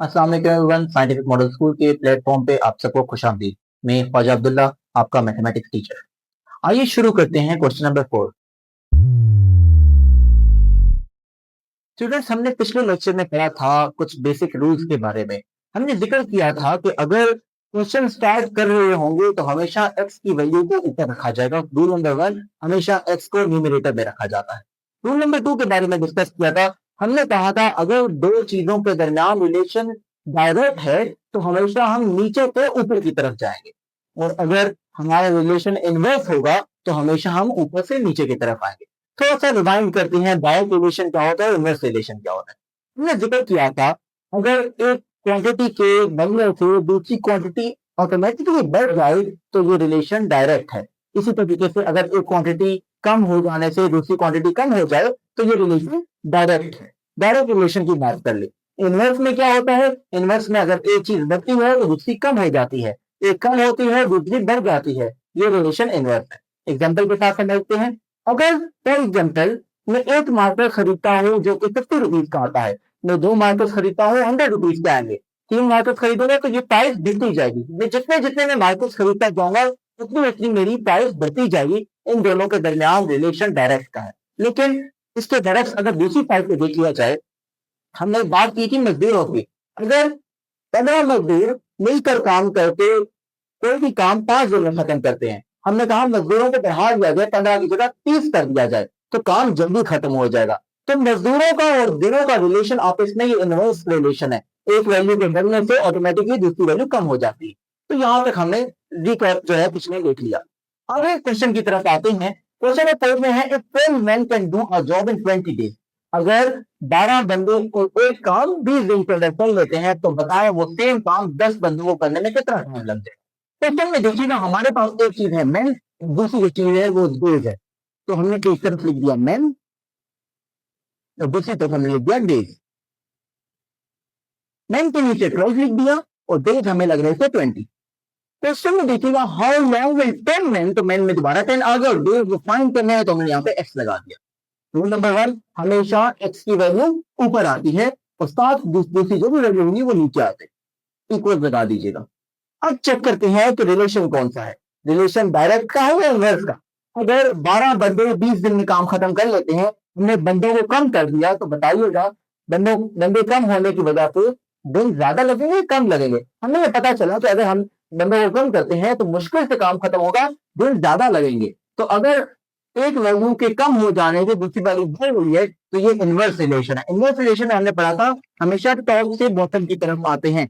अस्सलाम वालेकुम everyone, scientific model school के प्लेटफॉर्म पे आप सबको खुशामदीद। मैं ख्वाजा अब्दुल्ला, आपका मैथमेटिक्स टीचर। आइए शुरू करते हैं क्वेश्चन नंबर 4। स्टूडेंट्स, हमने पिछले लेक्चर में पढ़ा था कुछ बेसिक रूल्स के बारे में। हमने जिक्र किया था कि अगर क्वेश्चन स्टार्ट कर रहे होंगे तो हमेशा x की वैल्यू को ऊपर रखा जाएगा। रूल नंबर 1, हमेशा x को न्यूमरेटर में रखा जाता है। रूल नंबर 2 के बारे में डिस्कस किया था। हमने कहा था अगर दो चीजों के दरमियान रिलेशन डायरेक्ट है तो हमेशा हम नीचे से ऊपर की तरफ जाएंगे, और अगर हमारा रिलेशन इनवर्स होगा तो हमेशा हम ऊपर से नीचे की तरफ आएंगे। थोड़ा सा रिवाइंड करते हैं, डायरेक्ट रिलेशन क्या होता है, इनवर्स रिलेशन क्या होता है। हमने जिक्र किया था अगर एक क्वांटिटी के बनने से दूसरी क्वांटिटी ऑटोमेटिकली बढ़ जाए तो ये रिलेशन डायरेक्ट है। इसी तरीके से अगर एक क्वांटिटी कम हो जाने से दूसरी क्वांटिटी कम हो जाए तो ये रिलेशन डायरेक्ट है। डायरेक्ट रिलेशन की बात कर ले। इनवर्स में क्या होता है, इनवर्स में अगर एक चीज बढ़ती है तो दूसरी कम हो जाती है, एक कम होती है दूसरी बढ़ जाती है। ये रिलेशन इनवर्स है। एग्जाम्पल के साथ समझते हैं। अगर फॉर एग्जाम्पल मैं एक मार्कर खरीदता हूँ जो कि 50 रुपीज का आता है, मैं दो मार्कर खरीदता हूँ 100 रुपीज के आएंगे, तीन मार्कर खरीदूंगा तो ये प्राइस बढ़ती जाएगी। मैं जितने जितने मैं मार्कर खरीदता जाऊंगा उतनी उतनी मेरी प्राइस बढ़ती जाएगी। इन दोनों के दरमियान रिलेशन डायरेक्ट का है। लेकिन इसके डायरेक्ट अगर दूसरी साइड पे देख लिया जाए, हमने बात की थी मजदूरों की। अगर 15 मजदूर मिलकर काम करके कोई भी काम 5 दिन में खत्म करते हैं, हमने कहा मजदूरों को बढ़ा दिया जाए, 15 की जगह 30 कर दिया जाए तो काम जल्दी खत्म हो जाएगा। तो मजदूरों का और दिनों का रिलेशन आपस में ये इनवर्स रिलेशन है। एक वैल्यू के बढ़ने से ऑटोमेटिकली दूसरी वैल्यू कम हो जाती है। तो यहां तक हमने रिकैप जो है पिछले देख लिया। आगे क्वेश्चन की तरफ आते हैं। क्वेश्चन नंबर 4 में है, if 12 men can do a job in 20 days, अगर 12 बंदों को एक काम 20 दिन के अंदर कर लेते हैं तो बताएं वो सेम काम 10 बंदों को करने में कितना टाइम लग जाए। क्वेश्चन में देखिएगा हमारे पास एक चीज है मेन, दूसरी जो चीज है वो डेज है। तो हमने एक तरफ लिख दिया मेन और दूसरी तरफ हमने लिख दिया डेज। मेन के नीचे 12 लिख दिया और डेज हमें लग रहे थे 20। क्वेश्चन में देखिएगा हाउ लॉन्ग विल 10 men, तो मेन में दोबारा 10 आ गया और डेज को फाइंड करना है तो हमने यहाँ पे एक्स लगा दिया। रूल नंबर 1, हमेशा एक्स की वैल्यू ऊपर आती है और साथ दूसरी जो भी वैल्यू होगी वो नीचे आते हैं। इक्वल लगा दीजिएगा। अब चेक करते हैं कि रिलेशन कौन सा है, रिलेशन डायरेक्ट का है या इनवर्स का। अगर 12 बंदे 20 दिन में काम खत्म कर लेते हैं, हमने बंदों को कम कर दिया तो बताइएगा बंदे कम होने की वजह से दिन ज्यादा लगेंगे कम लगेंगे। हमें ये पता चला कि अगर हम बंदों को कम करते हैं तो मुश्किल से काम खत्म होगा, दिन ज्यादा लगेंगे। तो अगर एक वैल्यू के कम हो जाने से दूसरी वैल्यू बढ़ हुई है तो ये इनवर्स रिलेशन है। इनवर्स रिलेशन में हमने पढ़ा था हमेशा टॉप से बॉटम की तरफ आते हैं।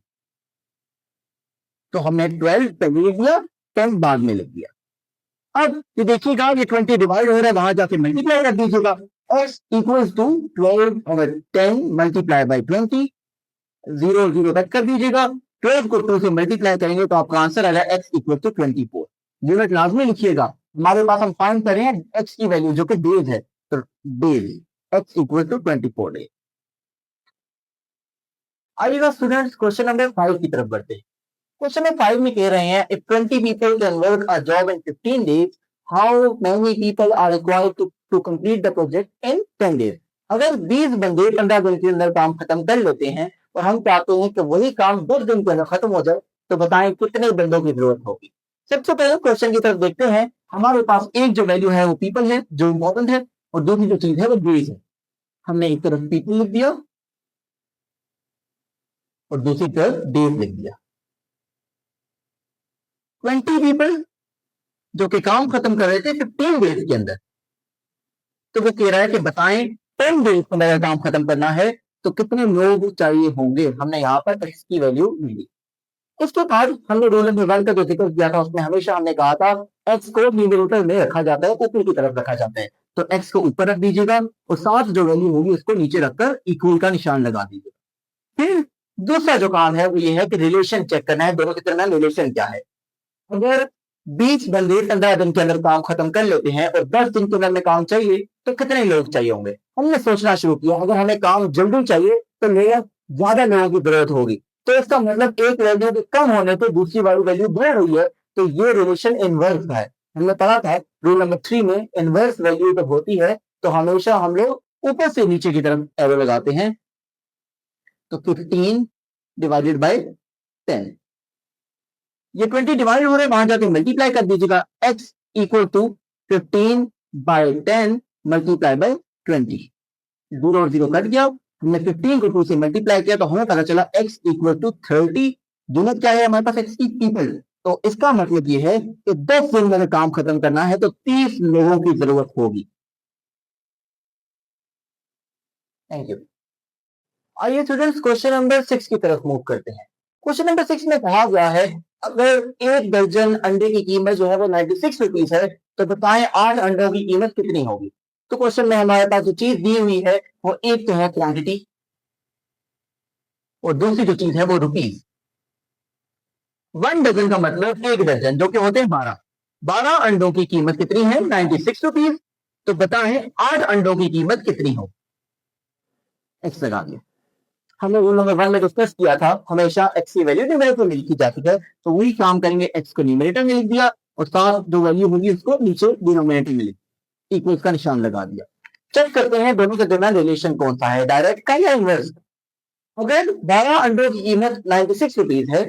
तो हमने 12 पहले लिख दिया, 10 बाद में लिख दिया। अब ये देखिएगा ये 20 डिवाइड हो रहा है, वहां जाके मल्टीप्लाई कर दीजिएगा। x equals to 12 over 10 multiply by 20, 0 0 तक कर दीजिएगा। 12 को 2 से मल्टीप्लाई करेंगे तो आपका आंसर आ जाएगा x इक्वल टू 24। यूनिट लाजमी लिखिएगा। हमारे पास हम फाइंड कर रहे हैं x की वैल्यू जो कि डेज है, तो days x equal to 24 days. आइएगा स्टूडेंट्स क्वेश्चन नंबर 5 की तरफ बढ़ते हैं। क्वेश्चन नंबर 5 में कह रहे हैं, if 20 people can work a job in 15 days, how many people are required to complete the project in 10 days? अगर 20 बंदे 15 दिन के अंदर काम खत्म कर लेते हैं और हम चाहते हैं कि वही काम 10 दिन के अंदर खत्म हो जाए तो बताएं कितने बंदों की जरूरत होगी। सबसे पहले क्वेश्चन की तरफ देखते हैं। हमारे पास एक जो वैल्यू है वो पीपल है जो इंपॉर्टेंट है, और दूसरी जो चीज है वो डेज है। हमने एक तरफ पीपल लिख दिया और दूसरी तरफ डेज लिख दिया। 20 पीपल जो कि काम खत्म कर रहे थे 15 डेज के अंदर, तो वो कह रहा है कि बताएं 10 डेज में मेरा काम खत्म करना है तो कितने लोग चाहिए होंगे। हमने यहाँ पर x की वैल्यू ली। उसके बाद हमने रूल नंबर 1 का जो जिक्र किया था उसमें हमेशा हमने कहा था x को न्यूमरेटर में रखा जाता है, ऊपर की तरफ रखा जाता है। तो x को ऊपर रख दीजिएगा और साथ जो वैल्यू होगी उसको नीचे रखकर इक्वल का निशान लगा दीजिएगा। फिर दूसरा जो काम है वो ये है कि रिलेशन चेक करना है, दोनों के दरमियान रिलेशन क्या है। अगर 20 बंदे 15 दिन के अंदर काम खत्म कर लेते हैं और 10 दिन के अंदर में काम चाहिए तो कितने लोग चाहिए होंगे। हमने सोचना शुरू किया अगर हमें काम जल्दी चाहिए तो ज्यादा लोगों की जरूरत होगी। तो इसका मतलब एक वैल्यू के कम होने पर दूसरी वाली वैल्यू बढ़ रही है, तो ये रिलेशन इनवर्स है। हमने पढ़ा था रूल नंबर 3 में इनवर्स वैल्यू जब होती है तो हमेशा हम लोग ऊपर से नीचे की तरफ एरो लगाते हैं। तो 15 डिवाइडेड बाय 10। ये 20 डिवाइड हो रहे हैं, वहां जाके मल्टीप्लाई कर दीजिएगा। x equal to 15 by 10 multiply by 20। 0 और 0 कट गया, हमने 15 को 2 से मल्टीप्लाई किया तो हमें पता चला x इक्वल टू 30। यूनिट क्या है हमारे पास? x की पीपल। तो इसका मतलब ये है कि 10 दिन में काम खत्म करना है तो 30 लोगों की जरूरत होगी। Thank you. आइए स्टूडेंट्स क्वेश्चन नंबर 6 की तरफ मूव करते हैं। क्वेश्चन नंबर 6 में कहा गया है अगर 1 दर्जन अंडे की कीमत जो है वो 96 रुपीज है तो बताएं 8 अंडों की कीमत कितनी होगी। तो क्वेश्चन में हमारे पास जो चीज दी हुई है वो एक तो है क्वांटिटी और दूसरी जो चीज है वो रुपीज। 1 डजन का मतलब 1 दर्जन जो कि होते हैं 12। 12 अंडों की कीमत कितनी है? 96 रुपीज। तो बताएं 8 अंडों की कीमत कितनी हो? एक्स लगा दिया। हमने रूल नंबर 1 में डिस्कस किया था हमेशा x की वैल्यू न्यूमरेटर में लिखी जाती है, तो वही काम करेंगे, x को न्यूमरेटर में लिख दिया और साथ जो वैल्यू होगी उसको नीचे डिनोमिनेटर में लिख इक्वल्स का निशान लगा दिया। चेक करते हैं दोनों के दरमियान रिलेशन कौन सा है, डायरेक्ट का या इनवर्स। अगर 12 अंडों की कीमत 96 रुपीज है,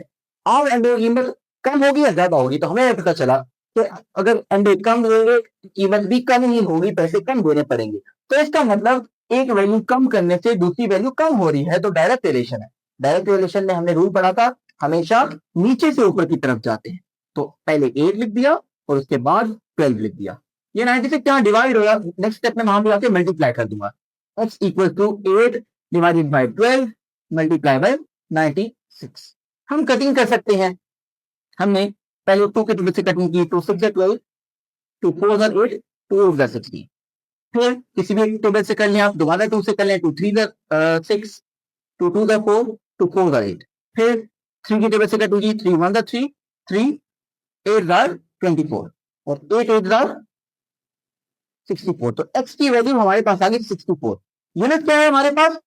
8 अंडों की कीमत कम होगी या ज्यादा होगी, तो हमें पता चला कि अगर अंडे कम होंगे कीमत भी कम ही होगी, पैसे कम देने पड़ेंगे। तो इसका मतलब एक वैल्यू कम करने से दूसरी वैल्यू कम हो रही है, तो डायरेक्ट रिलेशन है। डायरेक्ट रिलेशन में हमने रूल पढ़ा था हमेशा नीचे से ऊपर की तरफ जाते हैं। तो पहले 8 लिख दिया और उसके बाद 12 लिख दिया। ये 96 यहाँ डिवाइड होगा, नेक्स्ट स्टेप में वहां पे जाके मल्टीप्लाई कर दूंगा। x equal to 8 divided by 12 multiply by 96। हम कटिंग कर सकते हैं। हमने पहले 2 के टेबल से कटिंग की, 2 6 12, 2 4 8, 2 16। फिर किसी भी टेबल से कर लें आप, दोबारा 2 से कर लें, 2 3 6, 2 2 4, 2 4 8। फिर 3 की टेबल से कटूंगी, 3 1 3, 3 8 24 और 8 8 64। तो x की वैल्यू हमारे पास आ गई 64। यूनिट क्या है हमारे पास?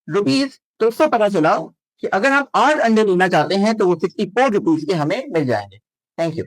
रुपीज। तो इससे पता चला कि अगर हम 8 अंडे लेना चाहते हैं तो वो 64 रुपीज के हमें मिल जाएंगे। Thank you.